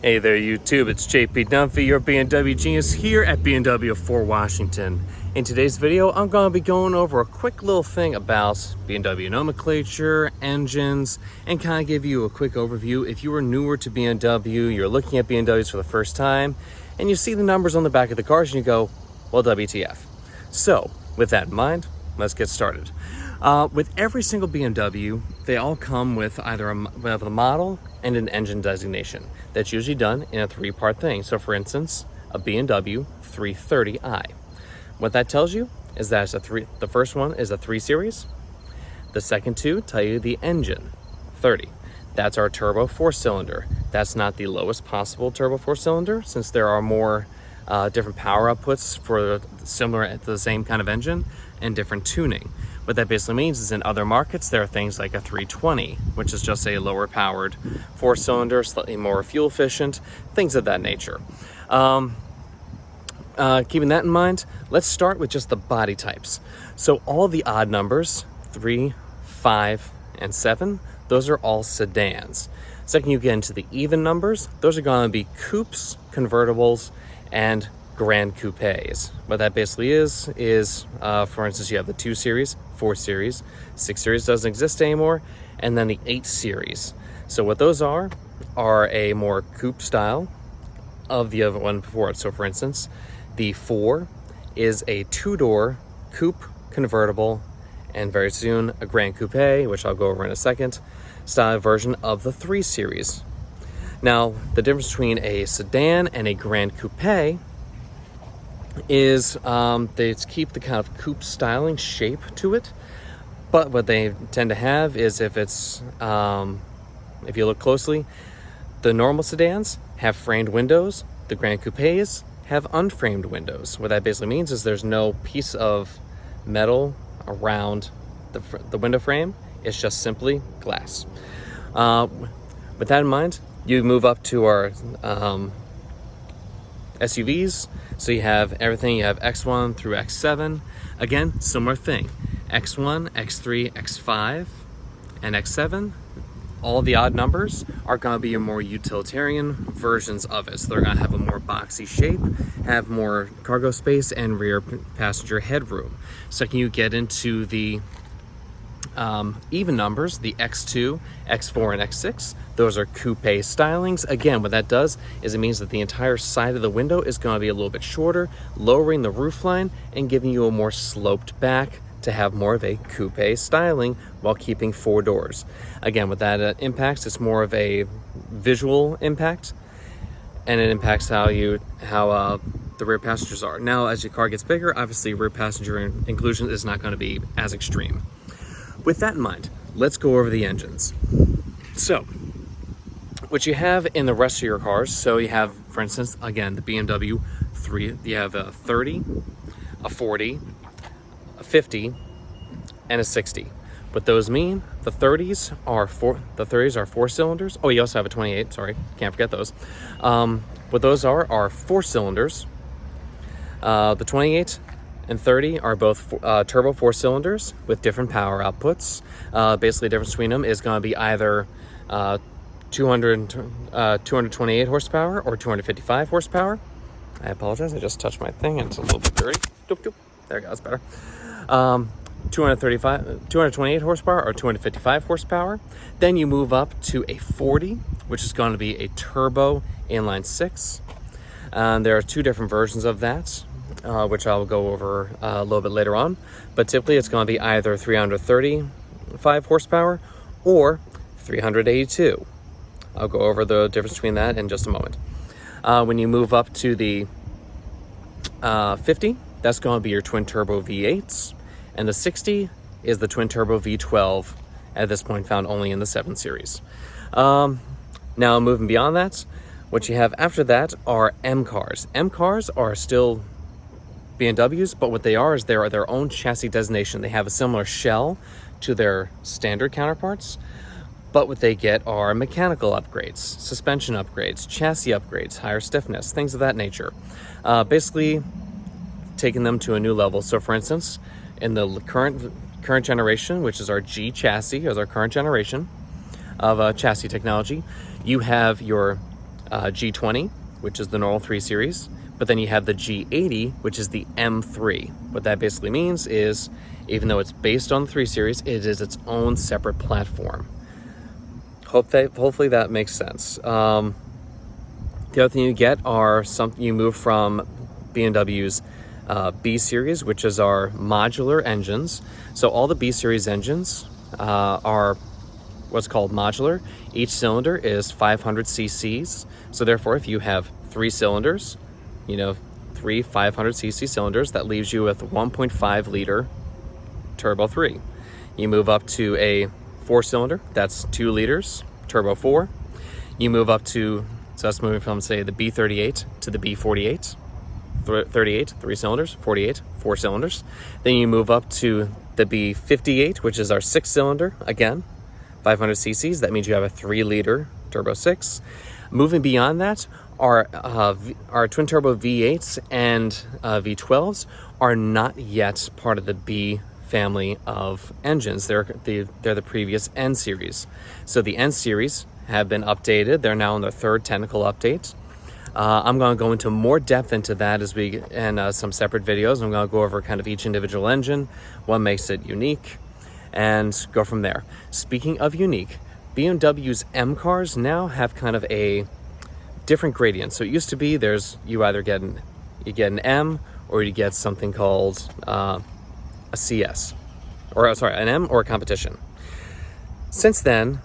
Hey there YouTube, it's JP Dunphy, your BMW genius here at BMW 4 Washington. In today's video, I'm going to be going over a quick little thing about BMW Nomenclature, engines, and kind of give you a quick overview. If you are newer to BMW, you're looking at BMWs for the first time, and you see the numbers on the back of the cars and you go, well, WTF. So, with that in mind, let's get started. With every single BMW, they all come with either a model and an engine designation. That's usually done in a three-part thing. So for instance, a BMW 330i. What that tells you is that the first one is a 3 Series. The second two tell you the engine, 30. That's our turbo 4-cylinder. That's not the lowest possible turbo 4-cylinder, since there are more different power outputs for similar to the same kind of engine and different tuning. What that basically means is in other markets, there are things like a 320, which is just a lower powered 4-cylinder, slightly more fuel efficient, things of that nature. Keeping that in mind, let's start with just the body types. So all the odd numbers, 3, 5, and 7, those are all sedans. Second, you get into the even numbers, those are going to be coupes, convertibles, and grand coupes. What that basically is for instance, you have the 2 Series, 4 Series, 6 Series doesn't exist anymore, and then the 8 Series. So what those are a more coupe style of the other one before it. So for instance, the 4 is a 2-door coupe convertible, and very soon a grand coupe, which I'll go over in a second, style version of the 3 Series. Now, the difference between a sedan and a grand coupe is they keep the kind of coupe styling shape to it, but what they tend to have is if you look closely, the normal sedans have framed windows, the grand coupes have unframed windows. What that basically means is there's no piece of metal around the window frame, it's just simply glass. With that in mind, you move up to our SUVs. So you have everything, you have X1 through X7. Again, similar thing. X1, X3, X5, and X7, all the odd numbers are going to be your more utilitarian versions of it. So they're going to have a more boxy shape, have more cargo space, and rear passenger headroom. Second, you get into the even numbers, the X2, X4, and X6. Those are coupe stylings. Again, what that does is it means that the entire side of the window is going to be a little bit shorter, lowering the roofline and giving you a more sloped back to have more of a coupe styling while keeping 4 doors. Again, what that impacts, it's more of a visual impact, and it impacts how the rear passengers are. Now, as your car gets bigger, obviously rear passenger inclusion is not going to be as extreme. With that in mind, let's go over the engines. So, what you have in the rest of your cars, so you have, for instance, again, the BMW 3, you have a 30, a 40, a 50, and a 60. What those mean, the 30s are 4 cylinders. Oh, you also have a 28, sorry, can't forget those. What those are 4 cylinders. The 28 and 30 are both turbo 4 cylinders with different power outputs. Basically, the difference between them is going to be either 228 horsepower or 255 horsepower. I apologize, I just touched my thing and it's a little bit dirty. Doop, doop. There we go, that's better. 228 horsepower or 255 horsepower. Then you move up to a 40, which is going to be a turbo inline 6. There are 2 different versions of that, which I'll go over a little bit later on. But typically it's going to be either 335 horsepower or 382. I'll go over the difference between that in just a moment. When you move up to the 50, that's going to be your twin turbo V8s. And the 60 is the twin turbo V12, at this point found only in the 7 Series. Now moving beyond that, what you have after that are M cars. M cars are still BMWs, but what they are is they're their own chassis designation. They have a similar shell to their standard counterparts, but what they get are mechanical upgrades, suspension upgrades, chassis upgrades, higher stiffness, things of that nature. Basically taking them to a new level. So for instance, in the current generation, which is our G chassis, is our current generation of chassis technology, you have your G20, which is the normal 3 Series, but then you have the G80, which is the M3. What that basically means is, even though it's based on the 3 Series, it is its own separate platform. Hopefully that makes sense. The other thing you get are you move from BMW's B Series, which is our modular engines. So all the B Series engines are what's called modular. Each cylinder is 500 cc's. So therefore, if you have 3 cylinders, 3 500 cc cylinders, that leaves you with 1.5 liter turbo 3. You move up to a 4-cylinder, that's 2 liters, turbo 4. You move up to, so that's moving from, say, the B38 to the B48. 38, 3 cylinders, 48, 4 cylinders. Then you move up to the B58, which is our 6-cylinder, again, 500 cc's. That means you have a 3-liter turbo 6. Moving beyond that, our twin turbo V8s and V12s are not yet part of the B family of engines. They're the previous N series. So the N series have been updated. They're now in their 3rd technical update. I'm going to go into more depth into that as we in some separate videos. I'm going to go over kind of each individual engine, what makes it unique, and go from there. Speaking of unique, BMW's M cars now have kind of a different gradient. So it used to be you either get an M or you get something called a CS, or sorry, an M or a competition. Since then,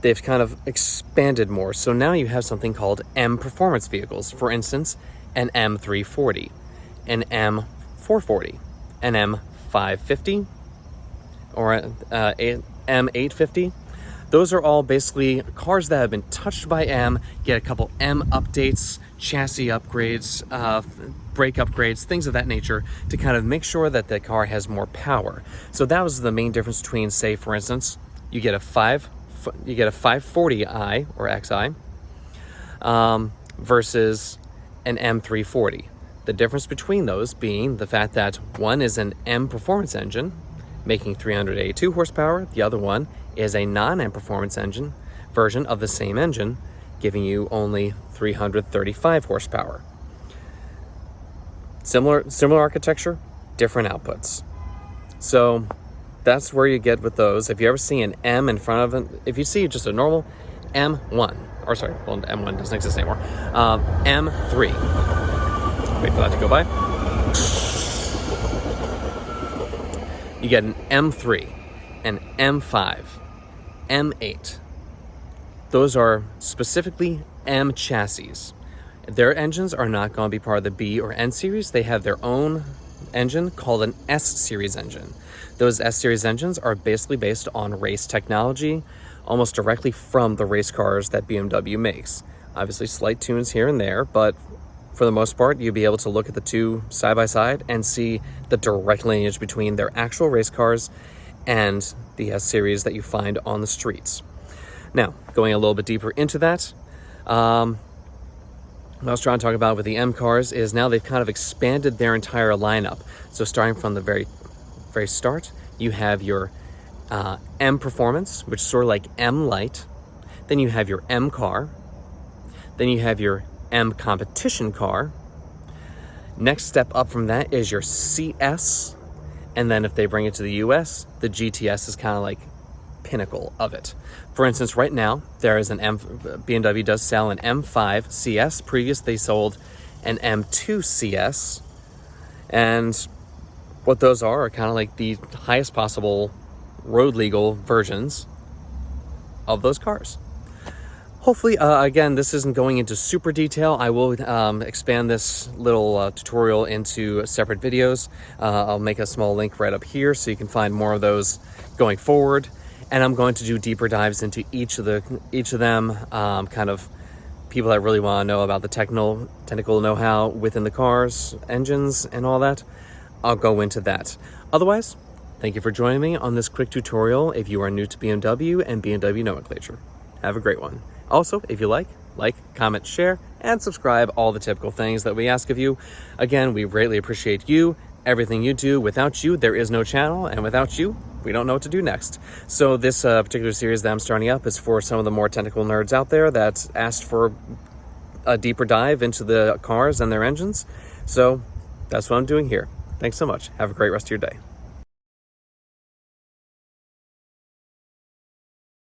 they've kind of expanded more. So now you have something called M performance vehicles. For instance, an M340, an M440, an M550, or an M850. Those are all basically cars that have been touched by M, get a couple M updates, chassis upgrades, brake upgrades, things of that nature, to kind of make sure that the car has more power. So that was the main difference between, say, for instance, you get a 540i or XI versus an M340. The difference between those being the fact that one is an M performance engine making 382 horsepower, the other one is a non-M performance engine version of the same engine giving you only 335 horsepower. Similar architecture, different outputs. So that's where you get with those. If you ever see an M in front of it, if you see just a normal M1, or sorry, well, M1 doesn't exist anymore, M3. Wait for that to go by. You get an M3, an M5, M8. Those are specifically M chassis. Their engines are not going to be part of the B or N series. They have their own engine called an S series engine. Those S series engines are basically based on race technology, almost directly from the race cars that BMW makes. Obviously slight tunes here and there, but for the most part, you'll be able to look at the two side by side and see the direct lineage between their actual race cars and the S series that you find on the streets. Now, going a little bit deeper into that, what I was trying to talk about with the M cars is now they've kind of expanded their entire lineup. So starting from the very start, you have your M Performance, which is sort of like M Light. Then you have your M car. Then you have your M Competition car. Next step up from that is your CS. And then if they bring it to the US, the GTS is kind of like pinnacle of it. For instance, right now, there is BMW does sell an M5 CS. Previous, they sold an M2 CS. And what those are kind of like the highest possible road legal versions of those cars. Hopefully, again, this isn't going into super detail. I will expand this little tutorial into separate videos. I'll make a small link right up here so you can find more of those going forward. And I'm going to do deeper dives into each of them, kind of people that really want to know about the technical know-how within the cars, engines, and all that. I'll go into that. Otherwise, thank you for joining me on this quick tutorial if you are new to BMW and BMW Nomenclature. Have a great one. Also, if you like, comment, share, and subscribe, all the typical things that we ask of you. Again, we greatly appreciate you, everything you do. Without you, there is no channel, and without you, we don't know what to do next. So this particular series that I'm starting up is for some of the more technical nerds out there that asked for a deeper dive into the cars and their engines. So that's what I'm doing here. Thanks so much. Have a great rest of your day.